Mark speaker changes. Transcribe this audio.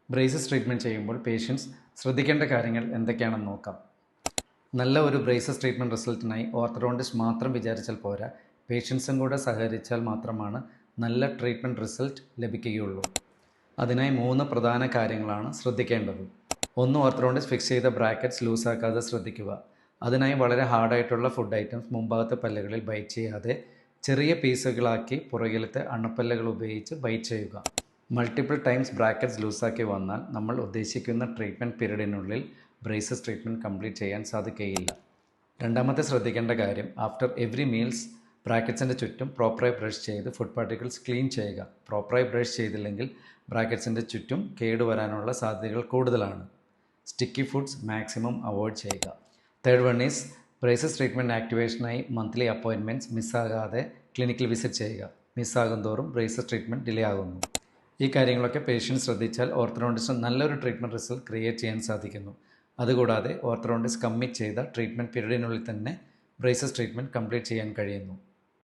Speaker 1: Braces treatment ചെയ്യുമ്പോൾ patients ശ്രദ്ധിക്കേണ്ട കാര്യങ്ങൾ എന്തൊക്കെയാണെന്ന് നോക്കാം. നല്ല ഒരു ബ്രേസസ് ട്രീറ്റ്മെൻറ്റ് റിസൾട്ടിനായി ഓർത്തഡോണ്ടിസ്റ്റ് മാത്രം വിചാരിച്ചാൽ പോരാ, പേഷ്യൻസും കൂടെ സഹകരിച്ചാൽ മാത്രമാണ് നല്ല ട്രീറ്റ്മെൻറ്റ് റിസൾട്ട് ലഭിക്കുകയുള്ളൂ. അതിനായി 3 പ്രധാന കാര്യങ്ങളാണ് ശ്രദ്ധിക്കേണ്ടത്. ഒന്ന്, ഓർത്തഡോണ്ടിസ്റ്റ് ഫിക്സ് ചെയ്ത ബ്രാക്കറ്റ്സ് ലൂസാക്കാതെ ശ്രദ്ധിക്കുക. അതിനായി വളരെ ഹാർഡായിട്ടുള്ള ഫുഡ് ഐറ്റംസ് മുമ്പാകത്തെ പല്ലുകളിൽ ബൈറ്റ് ചെയ്യാതെ ചെറിയ പീസുകളാക്കി പുറകിലത്തെ അണപ്പല്ലുകൾ ഉപയോഗിച്ച് ബൈറ്റ് ചെയ്യുക. മൾട്ടിപ്പിൾ ടൈംസ് ബ്രാക്കറ്റ്സ് ലൂസാക്കി വന്നാൽ നമ്മൾ ഉദ്ദേശിക്കുന്ന ട്രീറ്റ്മെൻറ്റ് പീരീഡിനുള്ളിൽ ബ്രേസസ് ട്രീറ്റ്മെൻറ്റ് കംപ്ലീറ്റ് ചെയ്യാൻ സാധിക്കുകയില്ല. രണ്ടാമത്തെ ശ്രദ്ധിക്കേണ്ട കാര്യം, ആഫ്റ്റർ എവറി മീൽസ് ബ്രാക്കറ്റ്സിൻ്റെ ചുറ്റും പ്രോപ്പറായി ബ്രഷ് ചെയ്ത് ഫുഡ് പാർട്ടിക്കിൾസ് ക്ലീൻ ചെയ്യുക. പ്രോപ്പറായി ബ്രഷ് ചെയ്തില്ലെങ്കിൽ ബ്രാക്കറ്റ്സിൻ്റെ ചുറ്റും കേടുവരാനുള്ള സാധ്യതകൾ കൂടുതലാണ്. സ്റ്റിക്കി ഫുഡ്സ് മാക്സിമം അവോയ്ഡ് ചെയ്യുക. Third one is braces treatment ആക്ടിവേഷനായി മന്ത്ലി അപ്പോയിൻറ്റ്മെൻറ്റ്സ് മിസ്സാകാതെ ക്ലിനിക്കിൽ വിസിറ്റ് ചെയ്യുക. മിസ്സാകും തോറും ബ്രേസസ് ട്രീറ്റ്മെൻറ്റ് ഡിലേ ആകുന്നു. ഈ കാര്യങ്ങളൊക്കെ പേഷ്യൻസ് ശ്രദ്ധിച്ചാൽ ഓർത്തഡോണ്ടിസ്റ്റ് നല്ലൊരു ട്രീറ്റ്മെൻറ്റ് റിസൾട്ട് ക്രിയേറ്റ് ചെയ്യാൻ സാധിക്കുന്നു. അതുകൂടാതെ ഓർത്തഡോണ്ടിസ്റ്റ് കമ്മിറ്റ് ചെയ്ത ട്രീറ്റ്മെൻറ്റ് പീരീഡിനുള്ളിൽ തന്നെ ബ്രേസസ് ട്രീറ്റ്മെൻറ്റ് കംപ്ലീറ്റ് ചെയ്യാൻ കഴിയുന്നു.